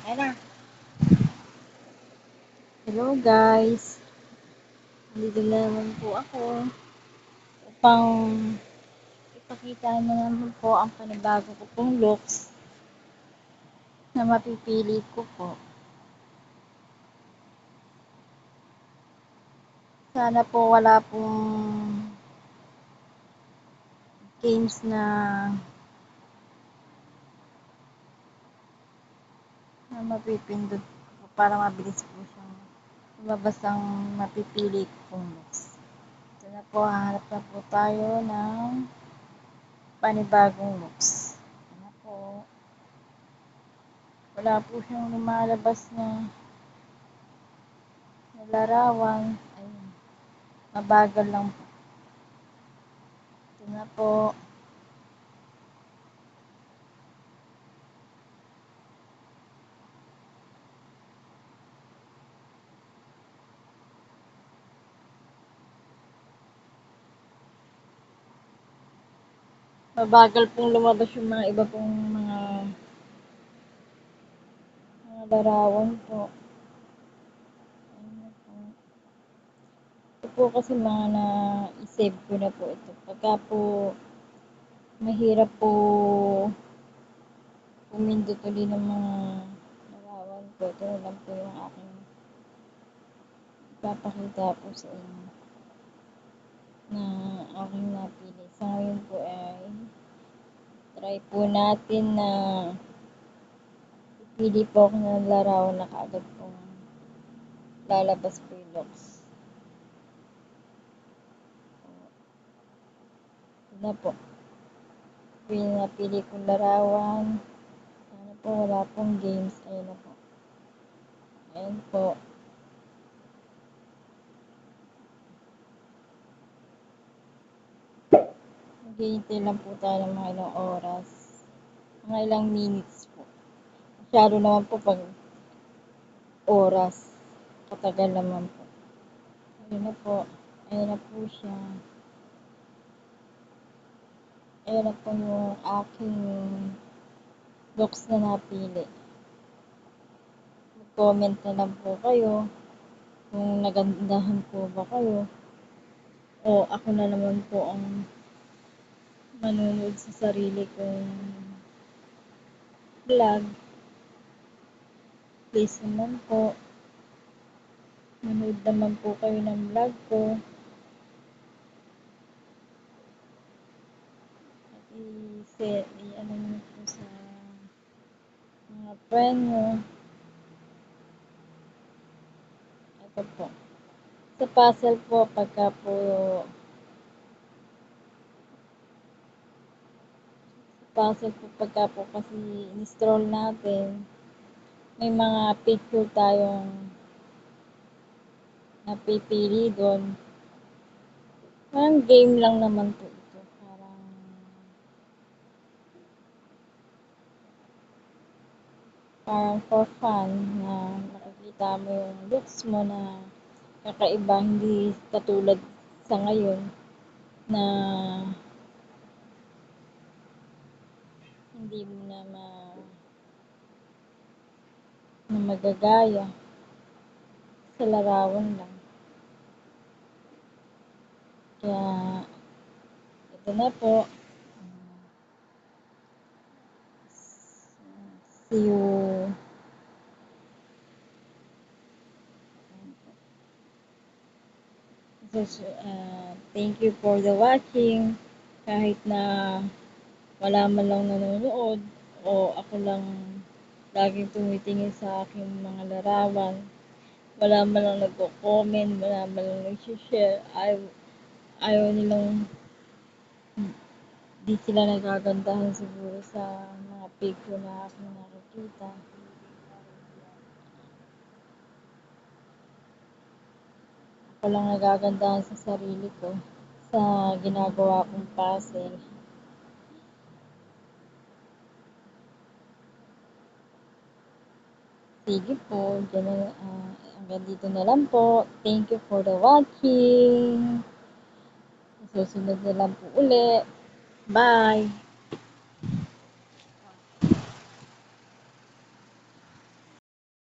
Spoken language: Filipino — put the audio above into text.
Ayan na. Hello guys. Nandito na naman po ako upang ipakita na naman po ang panibago ko pong looks na mapipili ko po. Sana po wala pong games na mapipindot po para mabilis po siyang lumabas ang mapipili ko pong looks. Ito na po, hahanap na po tayo ng panibagong looks. Ito na po. Wala po siyang lumalabas na larawan. Ayun. Mabagal lang po. Ito na po. Mabagal pong lumabas yung mga iba pong mga larawan po. Ayun po. Ito po kasi mga na-save ko na po ito. Pagka po mahirap po pumindot ulit ng mga larawan ko, ito na lang po yung aking ipapakita po sa inyo na aking napili. Sa ngayon po ay try po natin na pipili po ako ng larawan na kaagad pong lalabas po yung looks. Ito na po. Pinapili kong larawan. Sana po wala pong games. Ayun na po. Ayun po. Maghihintay lang po tayo ng mga ilang oras. Mga ilang minutes po. Masyado naman po pag oras. Katagal naman po. Ayun na po. Ayun na po siya. Ayun na po yung aking looks na napili. Mag-comment na lang po kayo kung nagandahan po ba kayo o ako na naman po ang manonood sa sarili kong vlog. Please naman po, manood naman po kayo ng vlog ko at i-ano nyo po sa mga friend nyo. Ito po. Sa puzzle po, pagka po kasi in-scroll natin, may mga picture tayong napipili doon. Parang game lang naman po ito. Parang for fun na nakikita mo yung looks mo na kakaiba, hindi katulad sa ngayon na hindi mo na magagaya sa larawan lang. Kaya ito na po. See you. Thank you for the watching. Kahit na wala man lang nanonood o ako lang laging tumitingin sa aking mga larawan, wala man lang nagko-comment, wala man lang nag-share, ayaw nilang, di sila nagagandahan siguro sa mga picture na aking nakikita. Ako lang nagagandahan sa sarili ko sa ginagawa kong puzzle. Sige po, hanggang dito na lang po. Thank you for the watching. Susunod na lang po uli. Bye!